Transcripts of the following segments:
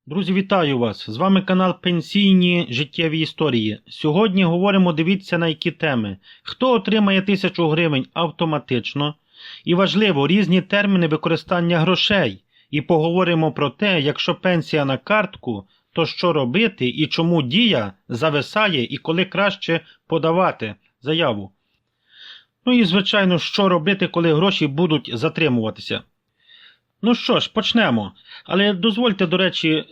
Друзі, вітаю вас! З вами канал Пенсійні життєві історії. Сьогодні говоримо, дивіться на які теми. Хто отримає 1000 гривень автоматично? І важливо, різні терміни використання грошей. І поговоримо про те, якщо пенсія на картку, то що робити і чому дія зависає і коли краще подавати заяву. Ну і звичайно, що робити, коли гроші будуть затримуватися. Ну що ж, почнемо. Але дозвольте, до речі,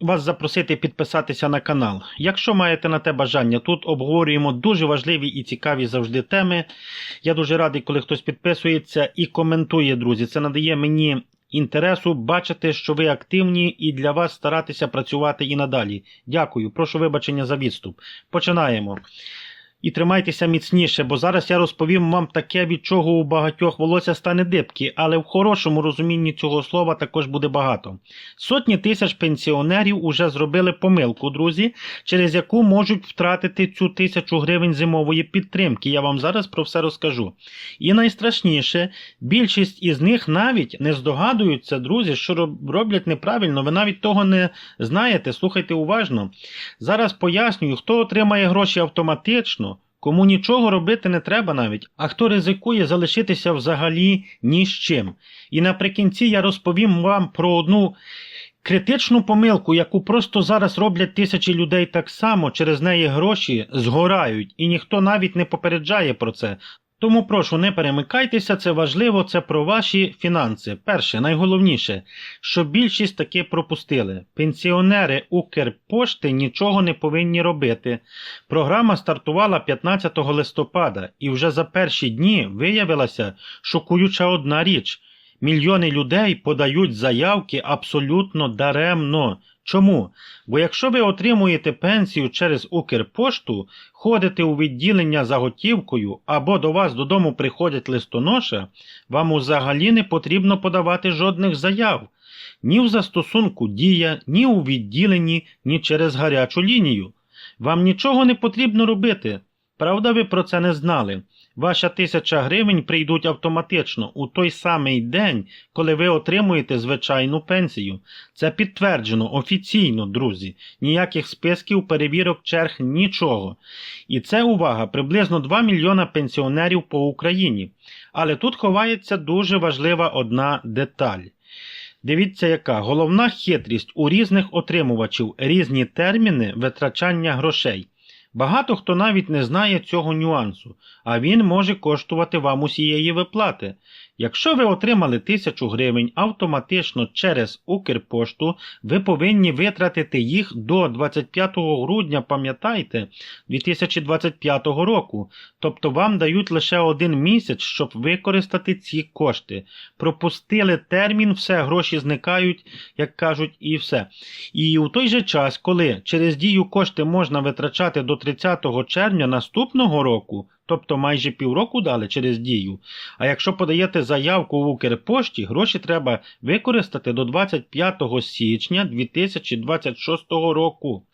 вас запросити підписатися на канал. Якщо маєте на те бажання, тут обговорюємо дуже важливі і цікаві завжди теми. Я дуже радий, коли хтось підписується і коментує, друзі. Це надає мені інтересу бачити, що ви активні і для вас старатися працювати і надалі. Дякую, прошу вибачення за відступ. Починаємо. І тримайтеся міцніше, бо зараз я розповім вам таке, від чого у багатьох волосся стане дибки, але в хорошому розумінні цього слова також буде багато. Сотні тисяч пенсіонерів уже зробили помилку, друзі, через яку можуть втратити цю 1000 гривень зимової підтримки. Я вам зараз про все розкажу. І найстрашніше, більшість із них навіть не здогадуються, друзі, що роблять неправильно. Ви навіть того не знаєте, слухайте уважно. Зараз пояснюю, хто отримає гроші автоматично, кому нічого робити не треба навіть, а хто ризикує залишитися взагалі ні з чим. І наприкінці я розповім вам про одну критичну помилку, яку просто зараз роблять тисячі людей так само, через неї гроші згорають, і ніхто навіть не попереджає про це. Тому прошу, не перемикайтеся, це важливо, це про ваші фінанси. Перше, найголовніше, що більшість таки пропустили. Пенсіонери Укрпошти нічого не повинні робити. Програма стартувала 15 листопада, і вже за перші дні виявилася шокуюча одна річ. Мільйони людей подають заявки абсолютно даремно. Чому? Бо якщо ви отримуєте пенсію через Укрпошту, ходите у відділення за готівкою або до вас додому приходять листоноша, вам взагалі не потрібно подавати жодних заяв. Ні в застосунку «Дія», ні у відділенні, ні через гарячу лінію. Вам нічого не потрібно робити. Правда, ви про це не знали. Ваша 1000 гривень прийдуть автоматично у той самий день, коли ви отримуєте звичайну пенсію. Це підтверджено офіційно, друзі. Ніяких списків, перевірок, черг, нічого. І це, увага, приблизно 2 мільйона пенсіонерів по Україні. Але тут ховається дуже важлива одна деталь. Дивіться яка. Головна хитрість у різних отримувачів, різні терміни витрачання грошей. Багато хто навіть не знає цього нюансу, а він може коштувати вам усієї виплати. Якщо ви отримали 1000 гривень автоматично через Укрпошту, ви повинні витратити їх до 25 грудня, пам'ятайте, 2025 року. Тобто вам дають лише 1 місяць, щоб використати ці кошти. Пропустили термін, все, гроші зникають, як кажуть, і все. І у той же час, коли через дію кошти можна витрачати до 30 червня наступного року, тобто майже півроку дали через дію. А якщо подаєте заявку в Укрпошті, гроші треба використати до 25 січня 2026 року.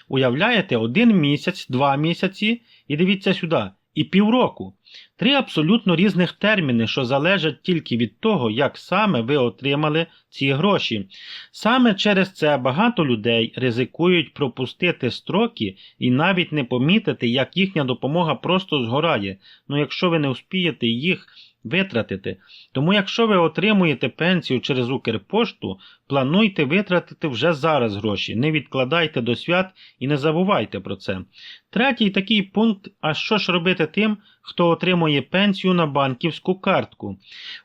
Уявляєте, 1 місяць, 2 місяці і дивіться сюди, і півроку. 3 абсолютно різних терміни, що залежать тільки від того, як саме ви отримали ці гроші. Саме через це багато людей ризикують пропустити строки і навіть не помітити, як їхня допомога просто згорає, якщо ви не вспієте їх витратити. Тому якщо ви отримуєте пенсію через Укрпошту, плануйте витратити вже зараз гроші, не відкладайте до свят і не забувайте про це. Третій такий пункт, а що ж робити тим, хто отримує пенсію на банківську картку?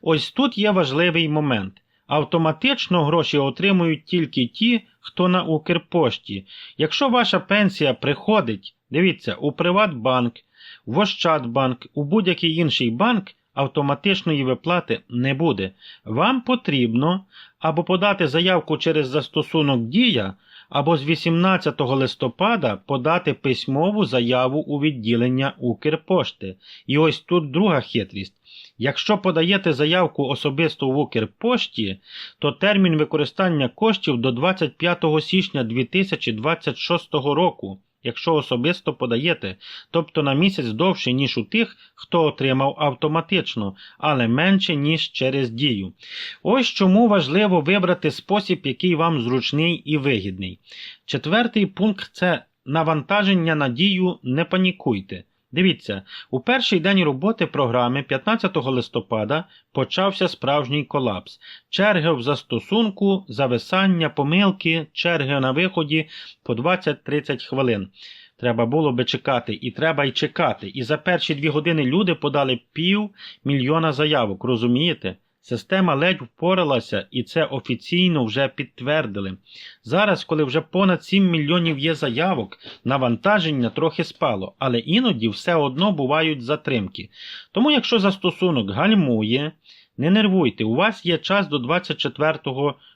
Ось тут є важливий момент. Автоматично гроші отримують тільки ті, хто на Укрпошті. Якщо ваша пенсія приходить, дивіться, у Приватбанк, в Ощадбанк, у будь-який інший банк, автоматичної виплати не буде. Вам потрібно або подати заявку через застосунок «Дія», або з 18 листопада подати письмову заяву у відділення Укрпошти. І ось тут друга хитрість. Якщо подаєте заявку особисто в Укрпошті, то термін використання коштів до 25 січня 2026 року. якщо особисто подаєте, тобто на місяць довше, ніж у тих, хто отримав автоматично, але менше, ніж через дію. Ось чому важливо вибрати спосіб, який вам зручний і вигідний. Четвертий пункт – це навантаження на дію «Не панікуйте». Дивіться, у перший день роботи програми 15 листопада почався справжній колапс. Черги в застосунку, зависання, помилки, черги на виході по 20-30 хвилин. Треба було би чекати, і треба й чекати. І за перші 2 години люди подали 500 000 заявок, розумієте? Система ледь впоралася, і це офіційно вже підтвердили. Зараз, коли вже понад 7 мільйонів є заявок, навантаження трохи спало, але іноді все одно бувають затримки. Тому якщо застосунок гальмує, не нервуйте, у вас є час до 24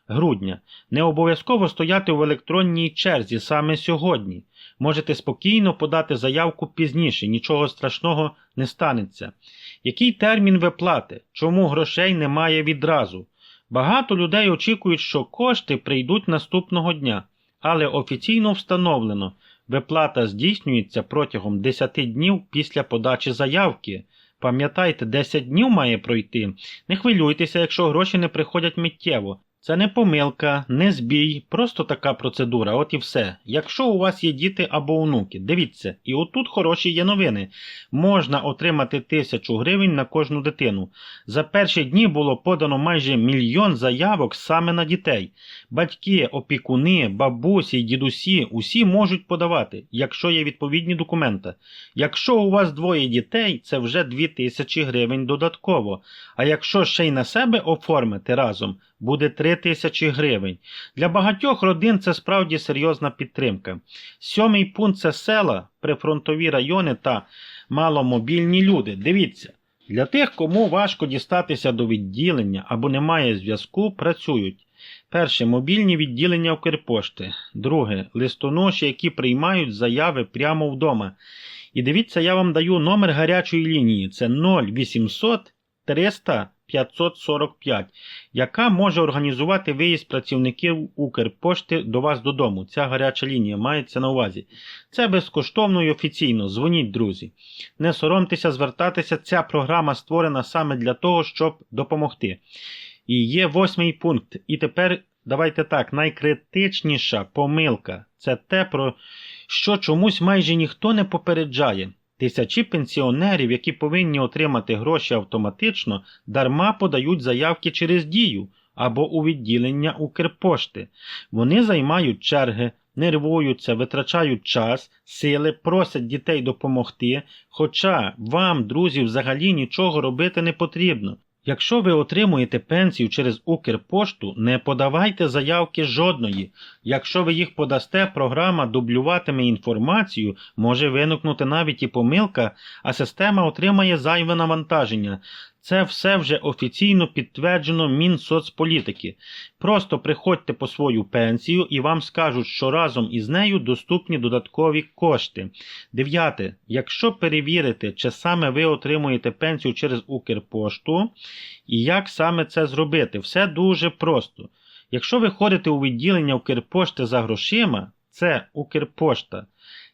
грудня. Не обов'язково стояти в електронній черзі саме сьогодні. Можете спокійно подати заявку пізніше, нічого страшного не станеться. Який термін виплати? Чому грошей немає відразу? Багато людей очікують, що кошти прийдуть наступного дня, але офіційно встановлено, виплата здійснюється протягом 10 днів після подачі заявки. Пам'ятайте, 10 днів має пройти. Не хвилюйтеся, якщо гроші не приходять миттєво. Це не помилка, не збій, просто така процедура, от і все. Якщо у вас є діти або онуки, дивіться, і отут хороші є новини. Можна отримати 1000 гривень на кожну дитину. За перші дні було подано майже 1 мільйон заявок саме на дітей. Батьки, опікуни, бабусі й дідусі усі можуть подавати, якщо є відповідні документи. Якщо у вас 2 дітей, це вже 2000 гривень додатково. А якщо ще й на себе оформити разом, буде 3000 гривень. Для багатьох родин це справді серйозна підтримка. 7-й пункт – це села, прифронтові райони та маломобільні люди. Дивіться, для тих, кому важко дістатися до відділення або немає зв'язку, працюють. Перше – мобільні відділення Укрпошти. Друге – листоноші, які приймають заяви прямо вдома. І дивіться, я вам даю номер гарячої лінії. Це 0800 300 545, яка може організувати виїзд працівників Укрпошти до вас додому. Ця гаряча лінія мається на увазі. Це безкоштовно і офіційно. Дзвоніть, друзі. Не соромтеся звертатися, ця програма створена саме для того, щоб допомогти. І є 8-й пункт. І тепер, давайте так, найкритичніша помилка – це те, про що чомусь майже ніхто не попереджає. Тисячі пенсіонерів, які повинні отримати гроші автоматично, дарма подають заявки через Дію або у відділення Укрпошти. Вони займають черги, нервуються, витрачають час, сили, просять дітей допомогти, хоча вам, друзі, взагалі нічого робити не потрібно. Якщо ви отримуєте пенсію через Укрпошту, не подавайте заявки жодної. Якщо ви їх подасте, програма дублюватиме інформацію, може виникнути навіть і помилка, а система отримає зайве навантаження. Це все вже офіційно підтверджено Мінсоцполітики. Просто приходьте по свою пенсію і вам скажуть, що разом із нею доступні додаткові кошти. 9. Якщо перевірити, чи саме ви отримуєте пенсію через Укрпошту і як саме це зробити, все дуже просто. Якщо ви ходите у відділення Укрпошти за грошима, це Укрпошта.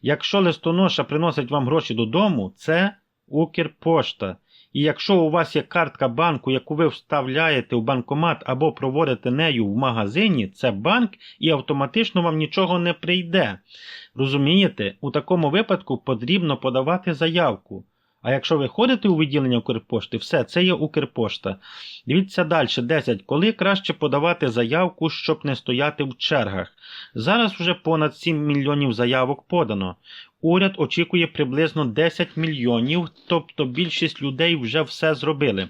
Якщо листоноша приносить вам гроші додому, це Укрпошта. І якщо у вас є картка банку, яку ви вставляєте в банкомат або проводите нею в магазині, це банк і автоматично вам нічого не прийде. Розумієте? У такому випадку потрібно подавати заявку. А якщо ви ходите у відділення Укрпошти, все, це є Укрпошта. Дивіться далі, 10. Коли краще подавати заявку, щоб не стояти в чергах? Зараз вже понад 7 мільйонів заявок подано. Уряд очікує приблизно 10 мільйонів, тобто більшість людей вже все зробили.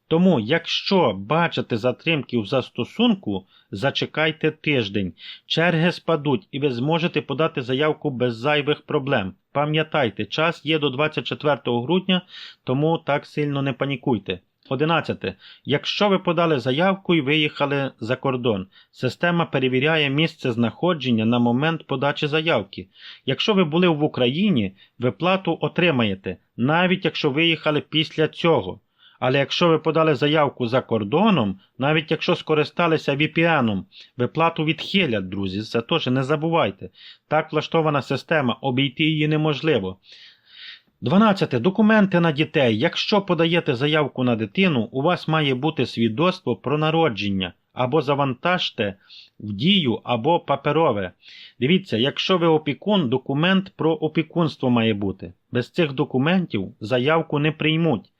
Тому, якщо бачите затримки в застосунку, зачекайте тиждень. Черги спадуть і ви зможете подати заявку без зайвих проблем. Пам'ятайте, час є до 24 грудня, тому так сильно не панікуйте. 11. Якщо ви подали заявку і виїхали за кордон, система перевіряє місце знаходження на момент подачі заявки. Якщо ви були в Україні, ви плату отримаєте, навіть якщо виїхали після цього. Але якщо ви подали заявку за кордоном, навіть якщо скористалися VPN, виплату відхилять, друзі. Це теж не забувайте. Так влаштована система, обійти її неможливо. 12. Документи на дітей. Якщо подаєте заявку на дитину, у вас має бути свідоцтво про народження. Або завантажте в Дію, або паперове. Дивіться, якщо ви опікун, документ про опікунство має бути. Без цих документів заявку не приймуть.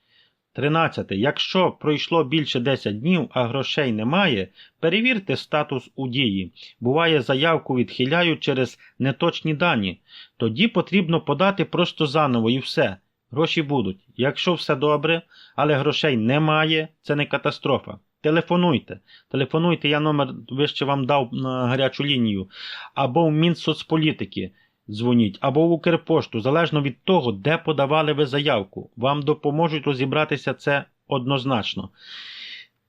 13. Якщо пройшло більше 10 днів, а грошей немає, перевірте статус у Дії. Буває, заявку відхиляють через неточні дані. Тоді потрібно подати просто заново і все. Гроші будуть. Якщо все добре, але грошей немає, це не катастрофа. Телефонуйте. Телефонуйте, я номер вище вам дав на гарячу лінію. Або в Мінсоцполітики дзвоніть, або в Укрпошту, залежно від того, де подавали ви заявку. Вам допоможуть розібратися це однозначно.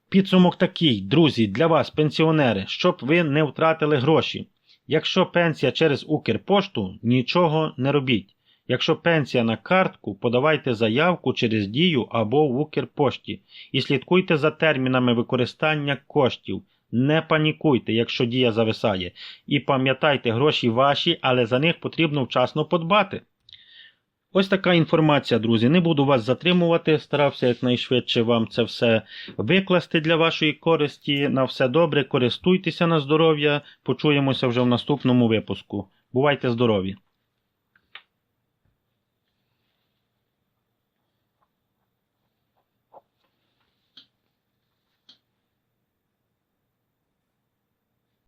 Підсумок такий, друзі, для вас, пенсіонери, щоб ви не втратили гроші. Якщо пенсія через Укрпошту, нічого не робіть. Якщо пенсія на картку, подавайте заявку через Дію або в Укрпошті. І слідкуйте за термінами використання коштів. Не панікуйте, якщо Дія зависає. І пам'ятайте, гроші ваші, але за них потрібно вчасно подбати. Ось така інформація, друзі. Не буду вас затримувати. Старався якнайшвидше вам це все викласти для вашої користі. На все добре, користуйтеся на здоров'я. Почуємося вже в наступному випуску. Бувайте здорові!